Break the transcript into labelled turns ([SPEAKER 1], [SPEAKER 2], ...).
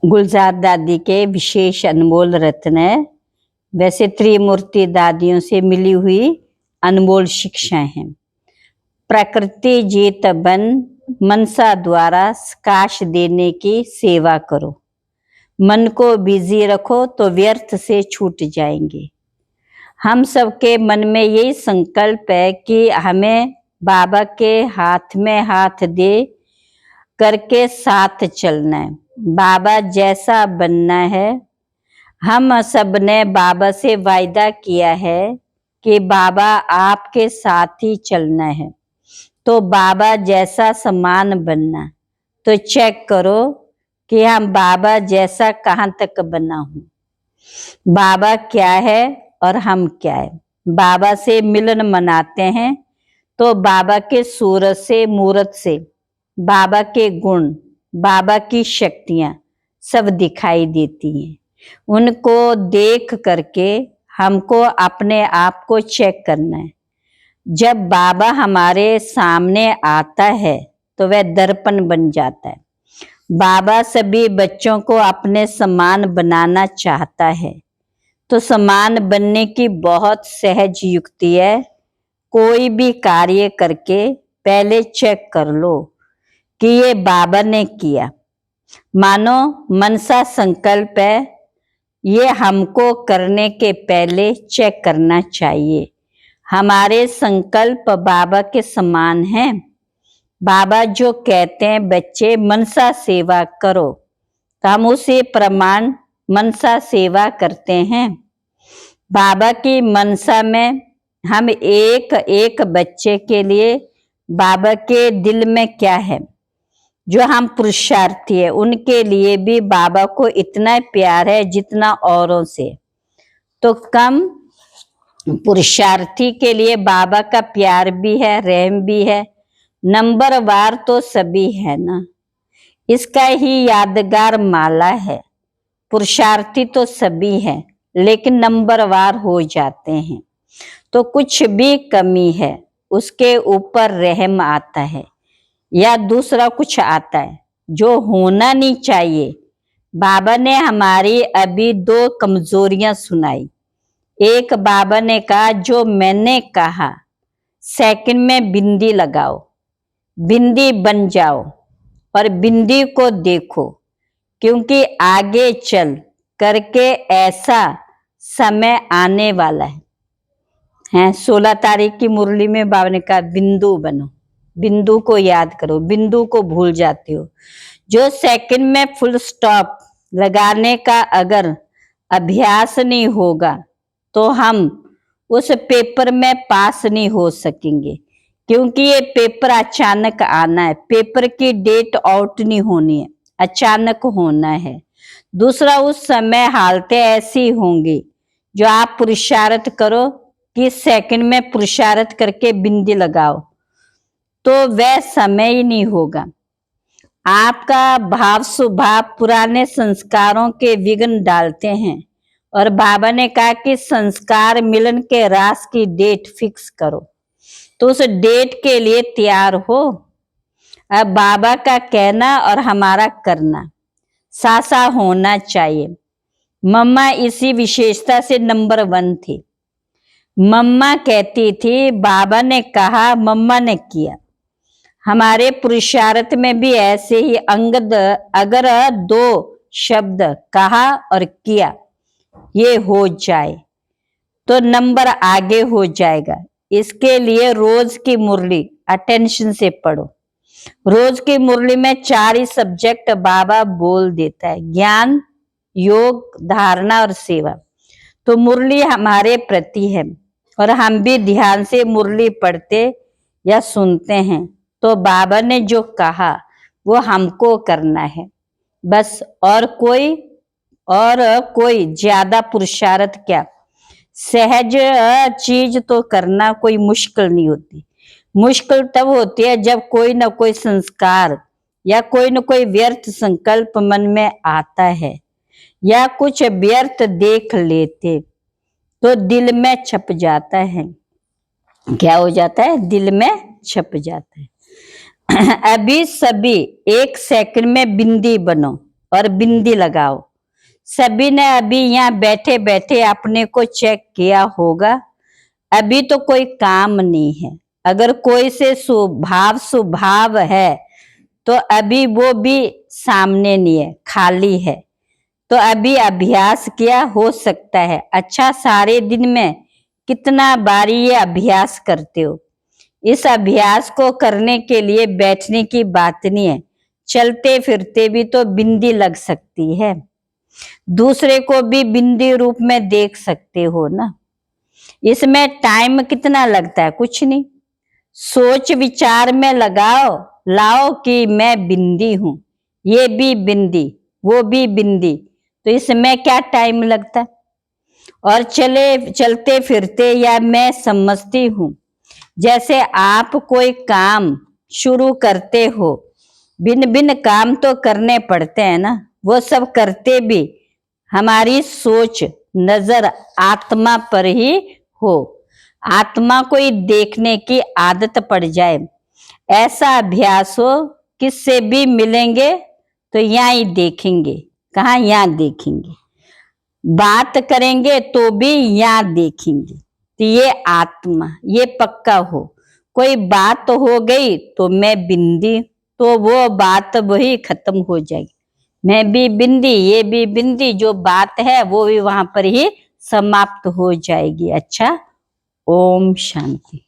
[SPEAKER 1] गुलजार दादी के विशेष अनमोल रत्न है। वैसे त्रिमूर्ति दादियों से मिली हुई अनमोल शिक्षाएं हैं। प्रकृति जीत बन मनसा द्वारा काश देने की सेवा करो। मन को बिजी रखो तो व्यर्थ से छूट जाएंगे। हम सबके मन में यही संकल्प है कि हमें बाबा के हाथ में हाथ दे करके साथ चलना है, बाबा जैसा बनना है। हम सब ने बाबा से वायदा किया है कि बाबा आपके साथ ही चलना है, तो बाबा जैसा समान बनना। तो चेक करो कि हम बाबा जैसा कहाँ तक बना हूँ। बाबा क्या है और हम क्या है। बाबा से मिलन मनाते हैं तो बाबा के सूरत से मूरत से बाबा के गुण, बाबा की शक्तियां सब दिखाई देती हैं। उनको देख करके हमको अपने आप को चेक करना है। जब बाबा हमारे सामने आता है तो वह दर्पण बन जाता है। बाबा सभी बच्चों को अपने समान बनाना चाहता है, तो समान बनने की बहुत सहज युक्ति है। कोई भी कार्य करके पहले चेक कर लो कि ये बाबा ने किया। मानो मनसा संकल्प है, ये हमको करने के पहले चेक करना चाहिए। हमारे संकल्प बाबा के समान हैं। बाबा जो कहते हैं बच्चे मनसा सेवा करो, तो हम उसे प्रमाण मनसा सेवा करते हैं। बाबा की मनसा में हम एक एक बच्चे के लिए बाबा के दिल में क्या है, जो हम पुरुषार्थी है उनके लिए भी बाबा को इतना प्यार है जितना औरों से। तो कम पुरुषार्थी के लिए बाबा का प्यार भी है, रहम भी है। नंबरवार तो सभी है ना, इसका ही यादगार माला है। पुरुषार्थी तो सभी है लेकिन नंबरवार हो जाते हैं, तो कुछ भी कमी है उसके ऊपर रहम आता है या दूसरा कुछ आता है जो होना नहीं चाहिए। बाबा ने हमारी अभी दो कमजोरियां सुनाई। एक बाबा ने कहा जो मैंने कहा, सेकंड में बिंदी लगाओ, बिंदी बन जाओ और बिंदी को देखो, क्योंकि आगे चल करके ऐसा समय आने वाला है। 16 तारीख की मुरली में बाबा ने कहा बिंदु बनो, बिंदु को याद करो, बिंदु को भूल जाते हो। जो सेकंड में फुल स्टॉप लगाने का अगर अभ्यास नहीं होगा तो हम उस पेपर में पास नहीं हो सकेंगे, क्योंकि ये पेपर अचानक आना है। पेपर की डेट आउट नहीं होनी है, अचानक होना है। दूसरा, उस समय हालतें ऐसी होंगी जो आप पुरुषार्थ करो कि सेकंड में पुरुषार्थ करके बिंदी लगाओ, तो वह समय ही नहीं होगा। आपका भाव स्वभाव पुराने संस्कारों के विघ्न डालते हैं, और बाबा ने कहा कि संस्कार मिलन के रास की डेट फिक्स करो, तो उस डेट के लिए तैयार हो। अब बाबा का कहना और हमारा करना सासा होना चाहिए। मम्मा इसी विशेषता से नंबर 1 थी। मम्मा कहती थी बाबा ने कहा, मम्मा ने किया। हमारे पुरुषार्थ में भी ऐसे ही अंगद अगर 2 शब्द कहा और किया, ये हो जाए तो नंबर आगे हो जाएगा। इसके लिए रोज की मुरली अटेंशन से पढ़ो। रोज की मुरली में 4 ही सब्जेक्ट बाबा बोल देता है, ज्ञान, योग, धारणा और सेवा। तो मुरली हमारे प्रति है और हम भी ध्यान से मुरली पढ़ते या सुनते हैं, तो बाबा ने जो कहा वो हमको करना है बस। और कोई ज्यादा पुरुषार्थ क्या, सहज चीज तो करना कोई मुश्किल नहीं होती। मुश्किल तब होती है जब कोई ना कोई संस्कार या कोई ना कोई व्यर्थ संकल्प मन में आता है या कुछ व्यर्थ देख लेते तो दिल में छप जाता है। क्या हो जाता है? दिल में छप जाता है। अभी सभी 1 सेकंड में बिंदी बनो और बिंदी लगाओ। सभी ने अभी यहाँ बैठे बैठे अपने को चेक किया होगा। अभी तो कोई काम नहीं है। अगर कोई से स्वभाव है तो अभी वो भी सामने नहीं है, खाली है। तो अभी अभ्यास किया हो सकता है। अच्छा, सारे दिन में कितना बारी ये अभ्यास करते हो? इस अभ्यास को करने के लिए बैठने की बात नहीं है, चलते फिरते भी तो बिंदी लग सकती है। दूसरे को भी बिंदी रूप में देख सकते हो ना। इसमें टाइम कितना लगता है? कुछ नहीं। सोच विचार में लाओ कि मैं बिंदी हूं, ये भी बिंदी, वो भी बिंदी, तो इसमें क्या टाइम लगता है? और चलते फिरते या मैं समझती हूं, जैसे आप कोई काम शुरू करते हो, भिन्न भिन्न काम तो करने पड़ते हैं ना, वो सब करते भी हमारी सोच नजर आत्मा पर ही हो। आत्मा को ही देखने की आदत पड़ जाए, ऐसा अभ्यास हो। किससे भी मिलेंगे तो यहाँ ही देखेंगे। कहाँ? यहाँ देखेंगे। बात करेंगे तो भी यहाँ देखेंगे। तो ये आत्मा, ये पक्का हो। कोई बात हो गई तो मैं बिंदी, तो वो बात वही खत्म हो जाएगी। मैं भी बिंदी, ये भी बिंदी, जो बात है वो भी वहां पर ही समाप्त हो जाएगी। अच्छा, ओम शांति।